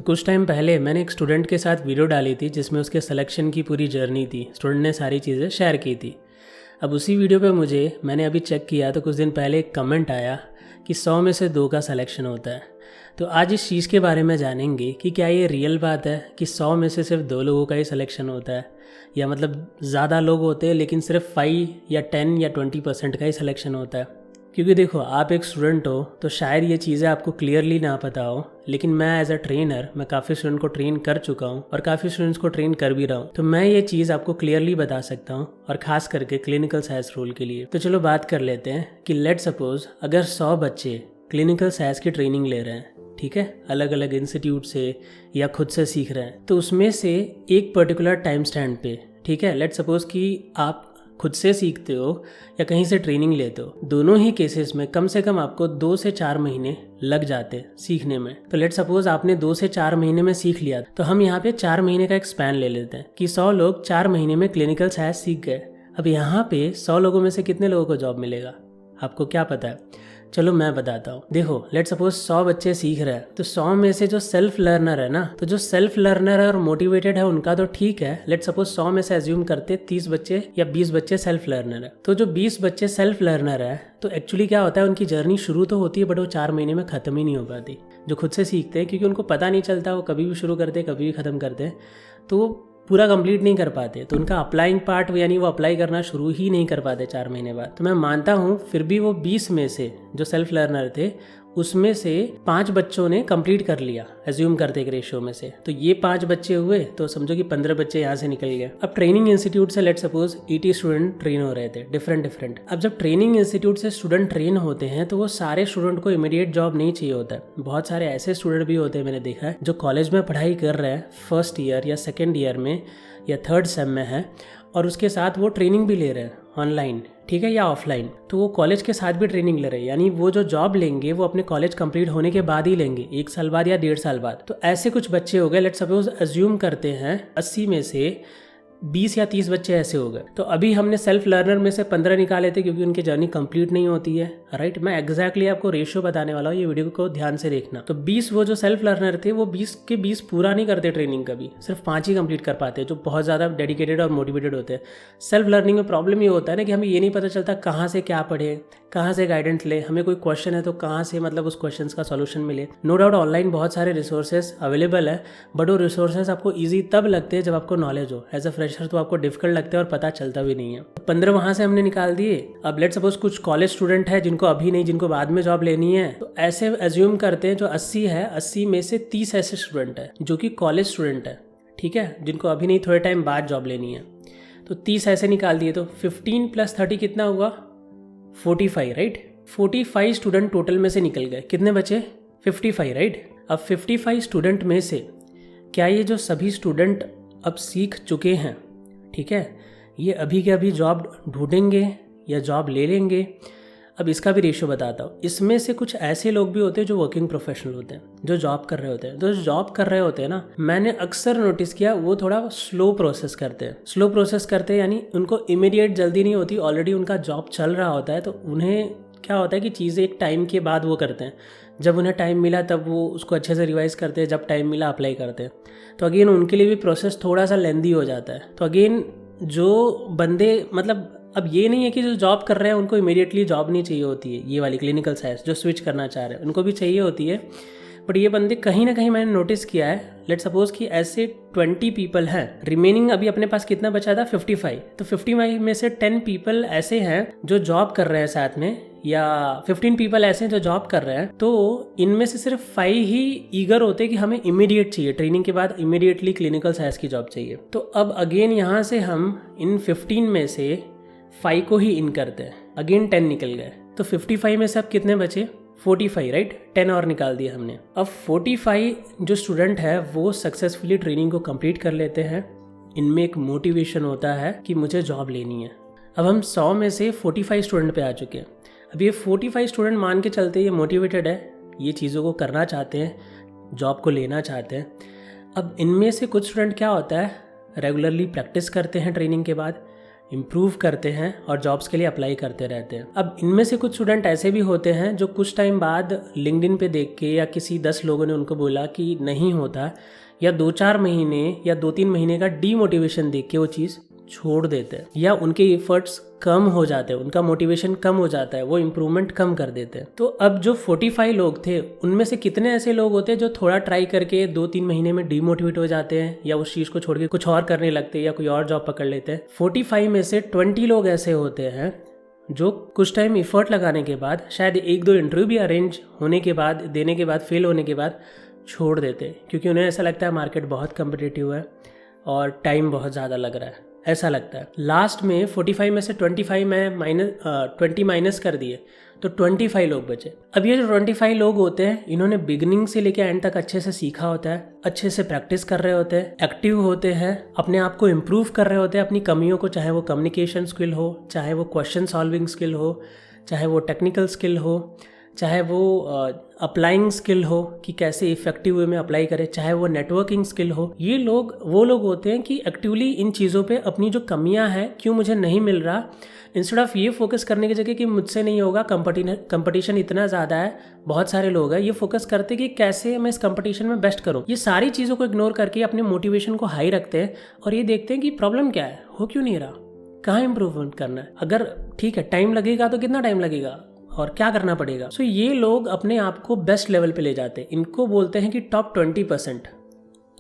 कुछ टाइम पहले मैंने एक स्टूडेंट के साथ वीडियो डाली थी जिसमें उसके सिलेक्शन की पूरी जर्नी थी। स्टूडेंट ने सारी चीज़ें शेयर की थी। अब उसी वीडियो पे मैंने अभी चेक किया तो कुछ दिन पहले एक कमेंट आया कि 100 में से 2 का सिलेक्शन होता है। तो आज इस चीज़ के बारे में जानेंगे कि क्या ये रियल बात है कि 100 में से सिर्फ 2 लोगों का ही सिलेक्शन होता है, या मतलब ज़्यादा लोग होते हैं लेकिन सिर्फ 5 या 10 या 20% का ही सिलेक्शन होता है। क्योंकि देखो, आप एक स्टूडेंट हो तो शायद ये चीज़ें आपको क्लियरली ना पता हो, लेकिन मैं एज अ ट्रेनर मैं काफ़ी स्टूडेंट को ट्रेन कर चुका हूँ और काफ़ी स्टूडेंट्स को ट्रेन कर भी रहा हूँ, तो मैं ये चीज़ आपको क्लियरली बता सकता हूँ, और ख़ास करके क्लिनिकल साइंस रोल के लिए। तो चलो बात कर लेते हैं कि लेट सपोज अगर 100 बच्चे क्लिनिकल साइंस की ट्रेनिंग ले रहे हैं, ठीक है, अलग अलग इंस्टीट्यूट से या खुद से सीख रहे हैं, तो उसमें से एक पर्टिकुलर टाइम स्टैंड पे, ठीक है, लेट सपोज कि आप खुद से सीखते हो या कहीं से ट्रेनिंग लेते हो, दोनों ही केसेस में कम से कम आपको 2 से 4 महीने लग जाते हैं सीखने में। तो लेट सपोज आपने 2 से 4 महीने में सीख लिया, तो हम यहाँ पे 4 महीने का एक स्पैन ले लेते हैं कि 100 लोग 4 महीने में क्लिनिकल साइंस सीख गए। अब यहाँ पे 100 लोगों में से कितने लोगों को जॉब मिलेगा, आपको क्या पता है? चलो मैं बताता हूँ। देखो, लेट सपोज 100 बच्चे सीख रहे हैं, तो 100 में से जो सेल्फ लर्नर है ना, तो जो सेल्फ लर्नर है और मोटिवेटेड है उनका तो ठीक है। लेट सपोज 100 में से एज्यूम करते 30 बच्चे या 20 बच्चे सेल्फ लर्नर है। तो जो 20 बच्चे सेल्फ लर्नर है, तो एक्चुअली क्या होता है, उनकी जर्नी शुरू तो होती है बट वो 4 महीने में खत्म ही नहीं हो पाती। जो खुद से सीखते हैं, क्योंकि उनको पता नहीं चलता, वो कभी भी शुरू करते कभी भी खत्म करते, तो पूरा कंप्लीट नहीं कर पाते, तो उनका अप्लाइंग पार्ट यानी वो अप्लाई करना शुरू ही नहीं कर पाते 4 महीने बाद। तो मैं मानता हूँ फिर भी वो 20 में से जो सेल्फ लर्नर थे उसमें से 5 बच्चों ने कंप्लीट कर लिया, एज्यूम करते एक रेशियो में से, तो ये 5 बच्चे हुए, तो समझो कि 15 बच्चे यहाँ से निकल गए। अब ट्रेनिंग इंस्टीट्यूट से लेट सपोज 80 स्टूडेंट ट्रेन हो रहे थे डिफरेंट। अब जब ट्रेनिंग इंस्टीट्यूट से स्टूडेंट ट्रेन होते हैं तो वो सारे स्टूडेंट को इमीडिएट जॉब नहीं चाहिए होता है। बहुत सारे ऐसे स्टूडेंट भी होते हैं, मैंने देखा है, जो कॉलेज में पढ़ाई कर रहे हैं, फर्स्ट ईयर या सेकेंड ईयर में या थर्ड सेम में है, और उसके साथ वो ट्रेनिंग भी ले रहे हैं ऑनलाइन, ठीक है, या ऑफलाइन। तो वो कॉलेज के साथ भी ट्रेनिंग ले रहे हैं, यानी वो जो जॉब लेंगे वो अपने कॉलेज कंप्लीट होने के बाद ही लेंगे, 1 साल बाद या 1.5 साल बाद। तो ऐसे कुछ बच्चे हो गए, लेट सपोज एज्यूम करते हैं 80 में से 20 या 30 बच्चे ऐसे हो गए। तो अभी हमने सेल्फ लर्नर में से 15 निकाले थे क्योंकि उनकी जर्नी कंप्लीट नहीं होती है, राइट। मैं एग्जैक्टली आपको रेशियो बताने वाला हूँ, ये वीडियो को ध्यान से देखना। तो 20 वो जो सेल्फ लर्नर थे वो 20 के 20 पूरा नहीं करते ट्रेनिंग कभी, सिर्फ 5 ही कंप्लीट कर पाते हैं, जो बहुत ज़्यादा डेडिकेटेड और मोटिवेटेड होते हैं। सेल्फ लर्निंग में प्रॉब्लम ये होता है ना कि हमें ये नहीं पता चलता कहाँ से क्या पढ़े, कहाँ से गाइडेंस ले, हमें कोई क्वेश्चन है तो कहाँ से मतलब उस क्वेश्चन का सॉल्यूशन मिले। नो डाउट ऑनलाइन बहुत सारे रिसोर्सेज अवेलेबल है, बट वो रिसोर्सेज आपको ईजी तब लगते हैं जब आपको नॉलेज हो। एज अ फ्रेशर तो आपको डिफिकल्ट लगते हैं और पता चलता भी नहीं है। 15 वहाँ से हमने निकाल दिए। अब लेट सपोज कुछ कॉलेज स्टूडेंट है जिनको अभी नहीं, जिनको बाद में जॉब लेनी है, तो ऐसे एज्यूम करते हैं जो 80 है, 80 में से 30 ऐसे स्टूडेंट है जो कि कॉलेज स्टूडेंट है, ठीक है, जिनको अभी नहीं थोड़े टाइम बाद जॉब लेनी है। तो 30 ऐसे निकाल दिए, तो 15 + 30 कितना हुआ, 45, राइट। 45 स्टूडेंट टोटल में से निकल गए, कितने बचे, 55, राइट। अब 55 स्टूडेंट में से क्या ये जो सभी स्टूडेंट अब सीख चुके हैं, ठीक है, ये अभी के अभी जॉब ढूंढेंगे या जॉब ले लेंगे? अब इसका भी रेशियो बताता हूँ। इसमें से कुछ ऐसे लोग भी होते हैं जो वर्किंग प्रोफेशनल होते हैं, जो जॉब कर रहे होते हैं। तो जॉब कर रहे होते हैं ना, मैंने अक्सर नोटिस किया वो थोड़ा स्लो प्रोसेस करते हैं, यानी उनको इमीडिएट जल्दी नहीं होती, ऑलरेडी उनका जॉब चल रहा होता है, तो उन्हें क्या होता है कि चीज़ें एक टाइम के बाद वो करते हैं। जब उन्हें टाइम मिला तब वो उसको अच्छे से रिवाइज करते हैं, जब टाइम मिला अप्लाई करते हैं। तो अगेन उनके लिए भी प्रोसेस थोड़ा सा लेंदी हो जाता है। तो अगेन जो बंदे, मतलब अब ये नहीं है कि जो जॉब कर रहे हैं उनको इमीडिएटली जॉब नहीं चाहिए होती है, ये वाली क्लिनिकल साइंस जो स्विच करना चाह रहे हैं उनको भी चाहिए होती है, बट ये बंदे कहीं ना कहीं मैंने नोटिस किया है, लेट सपोज कि ऐसे 20 पीपल हैं, रिमेनिंग अभी अपने पास कितना बचा था, 55। तो 55 में से 10 पीपल ऐसे हैं जो जॉब कर रहे हैं साथ में, या 15 पीपल ऐसे हैं जो जॉब कर रहे हैं। तो इनमें से सिर्फ 5 ही ईगर होते हैं कि हमें इमीडिएट चाहिए, ट्रेनिंग के बाद इमीडिएटली क्लिनिकल साइंस की जॉब चाहिए। तो अब अगेन यहाँ से हम इन 15 में से 5 को ही इन करते हैं, अगेन 10 निकल गए। तो 55 में से अब कितने बचे, 45, राइट। 10 और निकाल दिया हमने। अब 45 जो स्टूडेंट है वो सक्सेसफुली ट्रेनिंग को कंप्लीट कर लेते हैं, इनमें एक मोटिवेशन होता है कि मुझे जॉब लेनी है। अब हम 100 में से 45 स्टूडेंट पे आ चुके हैं। अब ये 45 स्टूडेंट मान के चलते ये मोटिवेटेड है, ये चीज़ों को करना चाहते हैं, जॉब को लेना चाहते हैं। अब इनमें से कुछ स्टूडेंट क्या होता है, रेगुलरली प्रैक्टिस करते हैं ट्रेनिंग के बाद, इम्प्रूव करते हैं और जॉब्स के लिए अप्लाई करते रहते हैं। अब इनमें से कुछ स्टूडेंट ऐसे भी होते हैं जो कुछ टाइम बाद लिंक्डइन पे देख के या किसी 10 लोगों ने उनको बोला कि नहीं होता, या 2-4 महीने या 2-3 महीने का डीमोटिवेशन देख के वो चीज़ छोड़ देते हैं, या उनके एफर्ट्स कम हो जाते हैं, उनका मोटिवेशन कम हो जाता है, वो इम्प्रूवमेंट कम कर देते हैं। तो अब जो 45 लोग थे उनमें से कितने ऐसे लोग होते हैं जो थोड़ा ट्राई करके 2-3 महीने में डीमोटिवेट हो जाते हैं या उस चीज़ को छोड़ के कुछ और करने लगते हैं या कोई और जॉब पकड़ लेते हैं। 45 में से 20 लोग ऐसे होते हैं जो कुछ टाइम एफर्ट लगाने के बाद, शायद 1-2 इंटरव्यू भी अरेंज होने के बाद, देने के बाद, फेल होने के बाद छोड़ देते हैं, क्योंकि उन्हें ऐसा लगता है मार्केट बहुत कम्पिटिटिव है और टाइम बहुत ज़्यादा लग रहा है, ऐसा लगता है। लास्ट में 45 में से 25 में -20 माइनस कर दिए तो 25 लोग बचे। अब ये जो 25 लोग होते हैं, इन्होंने बिगिनिंग से लेकर एंड तक अच्छे से सीखा होता है, अच्छे से प्रैक्टिस कर रहे होते हैं, एक्टिव होते हैं, अपने आप को इम्प्रूव कर रहे होते हैं, अपनी कमियों को, चाहे वो कम्युनिकेशन स्किल हो, चाहे वो क्वेश्चन सॉल्विंग स्किल हो, चाहे वो टेक्निकल स्किल हो, चाहे वो अप्लाइंग स्किल हो कि कैसे इफेक्टिव वे में अप्लाई करें, चाहे वो नेटवर्किंग स्किल हो। ये लोग वो लोग होते हैं कि एक्टिवली इन चीज़ों पे अपनी जो कमियां हैं, क्यों मुझे नहीं मिल रहा, इंस्टेड ऑफ ये फोकस करने की जगह कि मुझसे नहीं होगा, कंपटीशन इतना ज़्यादा है, बहुत सारे लोग हैं, ये फोकस करते कि कैसे मैं इस कंपटीशन में बेस्ट करूँ। ये सारी चीज़ों को इग्नोर करके अपने मोटिवेशन को हाई रखते हैं और ये देखते हैं कि प्रॉब्लम क्या है, हो क्यों नहीं रहा, कहाँ इंप्रूवमेंट करना है। अगर ठीक है टाइम लगेगा तो कितना टाइम लगेगा और क्या करना पड़ेगा। सो ये लोग अपने आप को बेस्ट लेवल पे ले जाते हैं, इनको बोलते हैं कि टॉप 20%।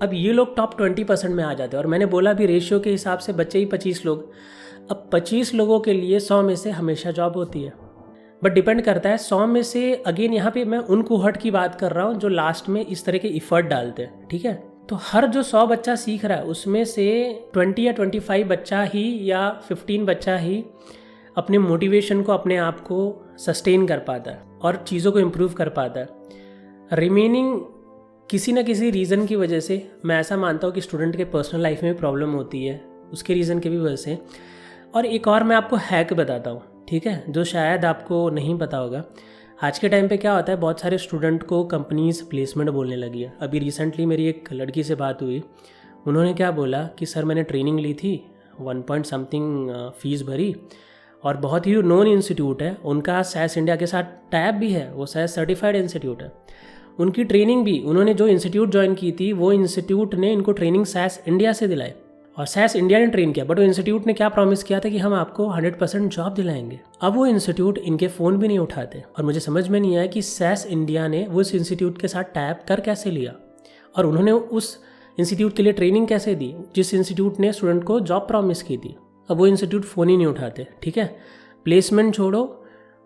अब ये लोग टॉप 20% में आ जाते हैं। और मैंने बोला भी रेशियो के हिसाब से बच्चे ही 25 लोग। अब 25 लोगों के लिए 100 में से हमेशा जॉब होती है, बट डिपेंड करता है 100 में से। अगेन यहाँ पे मैं उन कोहर्ट की बात कर रहा हूँ जो लास्ट में इस तरह के इफर्ट डालते हैं, ठीक है। तो हर जो 100 बच्चा सीख रहा है उसमें से 20 या 25 बच्चा ही या 15 बच्चा ही अपने मोटिवेशन को, अपने आप को सस्टेन कर पाता है और चीज़ों को इम्प्रूव कर पाता है। रिमेनिंग किसी न किसी रीज़न की वजह से, मैं ऐसा मानता हूँ कि स्टूडेंट के पर्सनल लाइफ में भी प्रॉब्लम होती है, उसके रीज़न की भी वजह से। और एक और मैं आपको हैक बताता हूँ, ठीक है, जो शायद आपको नहीं पता होगा। आज के टाइम पे क्या होता है, बहुत सारे स्टूडेंट को कंपनीज प्लेसमेंट बोलने लगी है। अभी रिसेंटली मेरी एक लड़की से बात हुई, उन्होंने क्या बोला कि सर मैंने ट्रेनिंग ली थी, 1 पॉइंट समथिंग फीस भरी, और बहुत ही नॉन इंस्टीट्यूट है, उनका सैस इंडिया के साथ टैप भी है, वो सैस सर्टिफाइड इंस्टीट्यूट है। उनकी ट्रेनिंग भी, उन्होंने जो इंस्टीट्यूट ज्वाइन की थी वो इंस्टीट्यूट ने इनको ट्रेनिंग सैस इंडिया से दिलाई और सैस इंडिया ने ट्रेन किया। बट वो इंस्टीट्यूट ने क्या प्रॉमिस किया था कि हम आपको 100% जॉब दिलाएंगे। अब वो इंस्टीट्यूट इनके फ़ोन भी नहीं उठाते और मुझे समझ में नहीं आया कि सैस इंडिया ने उस इंस्टीट्यूट के साथ टैप कर कैसे लिया और उन्होंने उस इंस्टीट्यूट के लिए ट्रेनिंग कैसे दी जिस इंस्टीट्यूट ने स्टूडेंट को जॉब प्रॉमिस की थी। अब वो इंस्टीट्यूट फ़ोन ही नहीं उठाते, ठीक है। प्लेसमेंट छोड़ो,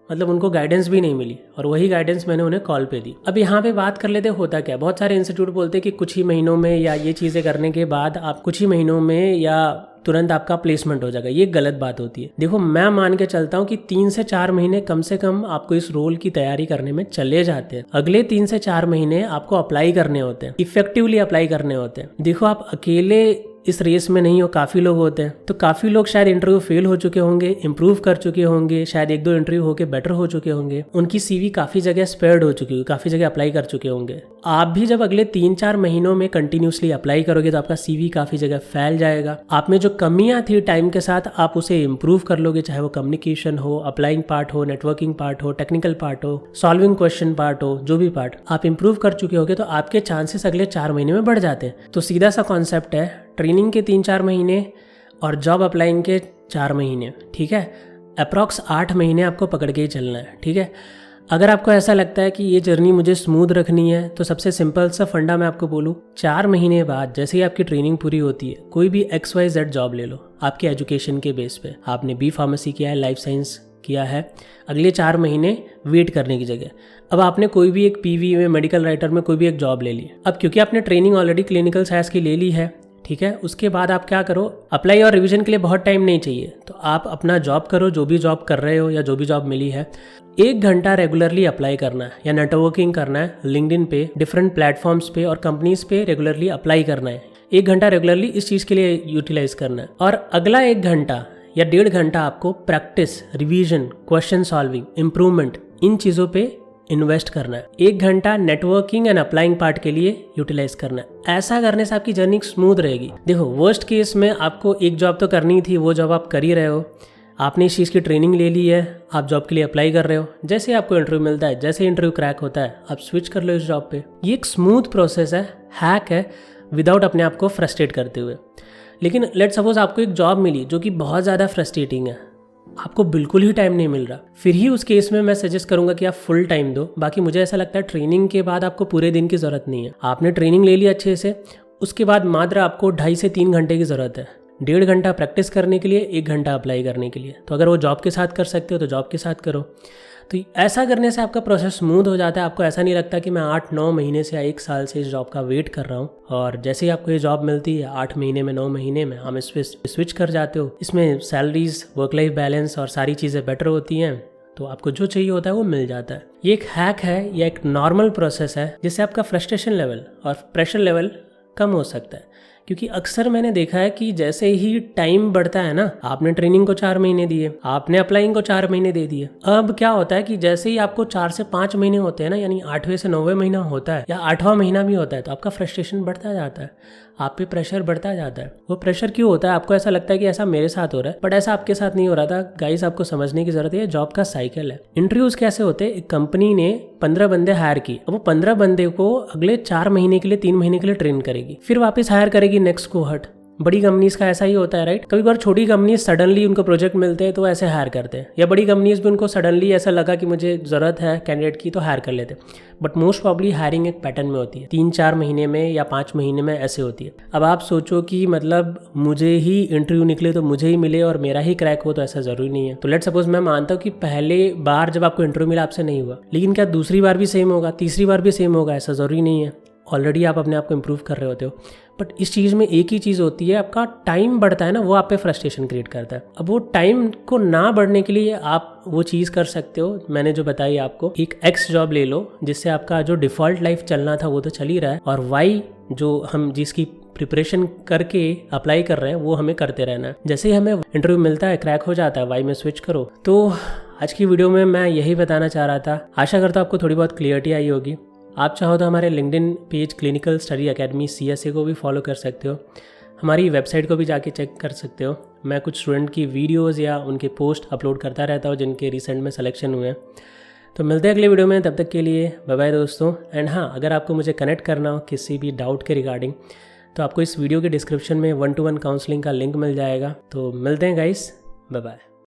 मतलब उनको गाइडेंस भी नहीं मिली और वही गाइडेंस मैंने उन्हें कॉल पे दी। अब यहाँ पे बात कर लेते होता क्या, बहुत सारे इंस्टीट्यूट बोलते हैं कि कुछ ही महीनों में या ये चीज़ें करने के बाद आप कुछ ही महीनों में या तुरंत आपका प्लेसमेंट हो जाएगा। ये गलत बात होती है। देखो मैं मान के चलता हूँ कि 3 से 4 महीने कम से कम आपको इस रोल की तैयारी करने में चले जाते हैं। अगले 3 से 4 महीने आपको अप्लाई करने होते हैं, इफेक्टिवली अप्लाई करने होते हैं। देखो आप अकेले इस रेस में नहीं हो, काफ़ी लोग होते हैं। तो काफ़ी लोग शायद इंटरव्यू फेल हो चुके होंगे, इंप्रूव कर चुके होंगे, शायद 1-2 इंटरव्यू होके बेटर हो चुके होंगे, उनकी सीवी काफ़ी जगह स्पेयर्ड हो चुकी होगी, काफ़ी जगह अप्लाई कर चुके होंगे। आप भी जब अगले 3-4 महीनों में कंटिन्यूसली अप्लाई करोगे तो आपका सीवी काफ़ी जगह फैल जाएगा। आप में जो कमियां थी टाइम के साथ आप उसे इम्प्रूव कर लोगे, चाहे वो कम्युनिकेशन हो, अप्लाइंग पार्ट हो, नेटवर्किंग पार्ट हो, टेक्निकल पार्ट हो, सॉल्विंग क्वेश्चन पार्ट हो, जो भी पार्ट आप इम्प्रूव कर चुके होगे तो आपके चांसेस अगले 4 महीने में बढ़ जाते हैं। तो सीधा सा कॉन्सेप्ट है, ट्रेनिंग के 3-4 महीने और जॉब अप्लाइंग के 4 महीने, ठीक है। अप्रॉक्स 8 महीने आपको पकड़ के ही चलना है, ठीक है। अगर आपको ऐसा लगता है कि ये जर्नी मुझे स्मूथ रखनी है तो सबसे सिंपल सा फंडा मैं आपको बोलूँ, 4 महीने बाद जैसे ही आपकी ट्रेनिंग पूरी होती है, कोई भी XYZ जॉब ले लो आपके एजुकेशन के बेस पे। आपने B फार्मेसी किया है, लाइफ साइंस किया है, अगले 4 महीने वेट करने की जगह अब आपने कोई भी एक PV में, मेडिकल राइटर में कोई भी एक जॉब ले ली। अब क्योंकि आपने ट्रेनिंग ऑलरेडी क्लिनिकल साइंस की ले ली है, ठीक है, उसके बाद आप क्या करो, अप्लाई और रिवीजन के लिए बहुत टाइम नहीं चाहिए, तो आप अपना जॉब करो, जो भी जॉब कर रहे हो या जो भी जॉब मिली है, 1 घंटा रेगुलरली अप्लाई करना है या नेटवर्किंग करना है लिंक्डइन पे, डिफरेंट प्लेटफॉर्म्स पे और कंपनीज पे रेगुलरली अप्लाई करना है। 1 घंटा रेगुलरली इस चीज़ के लिए यूटिलाइज करना है और अगला 1 घंटा या 1.5 घंटा आपको practice, revision, question solving, improvement, इन चीज़ों पे इन्वेस्ट करना है, 1 घंटा नेटवर्किंग एंड अप्लाइंग पार्ट के लिए यूटिलाइज करना है। ऐसा करने से आपकी जर्नी स्मूथ रहेगी। देखो वर्स्ट केस में आपको एक जॉब तो करनी थी, वो जॉब आप कर ही रहे हो, आपने इस चीज़ की ट्रेनिंग ले ली है, आप जॉब के लिए अप्लाई कर रहे हो, जैसे आपको इंटरव्यू मिलता है, जैसे इंटरव्यू क्रैक होता है, आप स्विच कर लो इस जॉब पे। ये एक स्मूथ प्रोसेस है, हैक है, विदाउट अपने आप को फ्रस्ट्रेट करते हुए। लेकिन लेट सपोज आपको एक जॉब मिली जो कि बहुत ज़्यादा फ्रस्ट्रेटिंग है, आपको बिल्कुल ही टाइम नहीं मिल रहा, फिर ही उस केस में मैं सजेस्ट करूंगा कि आप फुल टाइम दो। बाकी मुझे ऐसा लगता है ट्रेनिंग के बाद आपको पूरे दिन की ज़रूरत नहीं है। आपने ट्रेनिंग ले ली अच्छे से, उसके बाद मात्र आपको 2.5 से 3 घंटे की ज़रूरत है। 1.5 घंटा प्रैक्टिस करने के लिए, 1 घंटा अप्लाई करने के लिए। तो अगर वो जॉब के साथ कर सकते हो तो जॉब के साथ करो। तो ऐसा करने से आपका प्रोसेस स्मूथ हो जाता है। आपको ऐसा नहीं लगता कि मैं 8-9 महीने से या 1 साल से इस जॉब का वेट कर रहा हूँ, और जैसे ही आपको ये जॉब मिलती है 8 महीने में, 9 महीने में हम इस पे स्विच कर जाते हो। इसमें सैलरीज, वर्क लाइफ बैलेंस और सारी चीज़ें बेटर होती हैं, तो आपको जो चाहिए होता है वो मिल जाता है। ये एक हैक है, ये एक नॉर्मल प्रोसेस है जिससे आपका फ्रस्ट्रेशन लेवल और प्रेशर लेवल कम हो सकता है। क्योंकि अक्सर मैंने देखा है कि जैसे ही टाइम बढ़ता है ना, आपने ट्रेनिंग को 4 महीने दिए, आपने अप्लाइंग को 4 महीने दे दिए, अब क्या होता है कि जैसे ही आपको 4 से 5 महीने होते हैं ना, यानी 8वें से 9वें महीना होता है या 8वां महीना भी होता है, तो आपका फ्रस्ट्रेशन बढ़ता जाता है, आप पे प्रेशर बढ़ता जाता है। वो प्रेशर क्यों होता है? आपको ऐसा लगता है कि ऐसा मेरे साथ हो रहा है, बट ऐसा आपके साथ नहीं हो रहा था। गाइस, आपको समझने की जरूरत है, जॉब का साइकिल है। इंटरव्यूज कैसे होते हैं? एक कंपनी ने 15 बंदे हायर की, अब वो 15 बंदे को अगले 4 महीने के लिए, 3 महीने के लिए ट्रेन करेगी, फिर वापस हायर करेगी नेक्स्ट कोहर्ट। बड़ी कंपनीज का ऐसा ही होता है, राइट? कभी बार छोटी कंपनीज सडनली उनको प्रोजेक्ट मिलते हैं तो ऐसे हायर करते हैं, या बड़ी कंपनीज भी उनको सडनली ऐसा लगा कि मुझे ज़रूरत है कैंडिडेट की तो हायर कर लेते हैं। बट मोस्ट प्रॉब्ली हायरिंग एक पैटर्न में होती है, 3-4 महीने में या 5 महीने में ऐसे होती है। अब आप सोचो कि मतलब मुझे ही इंटरव्यू निकले तो मुझे ही मिले और मेरा ही क्रैक हो, तो ऐसा ज़रूरी नहीं है। तो लेट सपोज मैं मानता हूँ कि पहले बार जब आपको इंटरव्यू मिला आपसे नहीं हुआ, लेकिन क्या दूसरी बार भी सेम होगा, तीसरी बार भी सेम होगा? ऐसा ज़रूरी नहीं है। ऑलरेडी आप अपने आप को इम्प्रूव कर रहे होते हो। बट इस चीज़ में एक ही चीज़ होती है, आपका टाइम बढ़ता है ना, वो आप पे फ्रस्ट्रेशन क्रिएट करता है। अब वो टाइम को ना बढ़ने के लिए आप वो चीज़ कर सकते हो, मैंने जो बताई आपको, एक एक्स जॉब ले लो जिससे आपका जो डिफ़ॉल्ट लाइफ चलना था वो तो चल ही रहा है, और वाई जो हम जिसकी प्रिपरेशन करके अप्लाई कर रहे हैं वो हमें करते रहना है। जैसे ही हमें इंटरव्यू मिलता है, क्रैक हो जाता है, वाई में स्विच करो। तो आज की वीडियो में मैं यही बताना चाह रहा था। आशा करता हूँ आपको थोड़ी बहुत क्लियरिटी आई होगी। आप चाहो तो हमारे LinkedIn page clinical study academy CSA को भी फॉलो कर सकते हो, हमारी वेबसाइट को भी जाके चेक कर सकते हो। मैं कुछ स्टूडेंट की वीडियोज़ या उनके पोस्ट अपलोड करता रहता हूँ जिनके रिसेंट में सिलेक्शन हुए हैं। तो मिलते हैं अगले वीडियो में, तब तक के लिए बाय बाय दोस्तों। एंड हाँ, अगर आपको मुझे कनेक्ट करना हो किसी भी डाउट के रिगार्डिंग, तो आपको इस वीडियो के डिस्क्रिप्शन में 1-to-1 काउंसलिंग का लिंक मिल जाएगा। तो मिलते हैं गाइस, बाय बाय।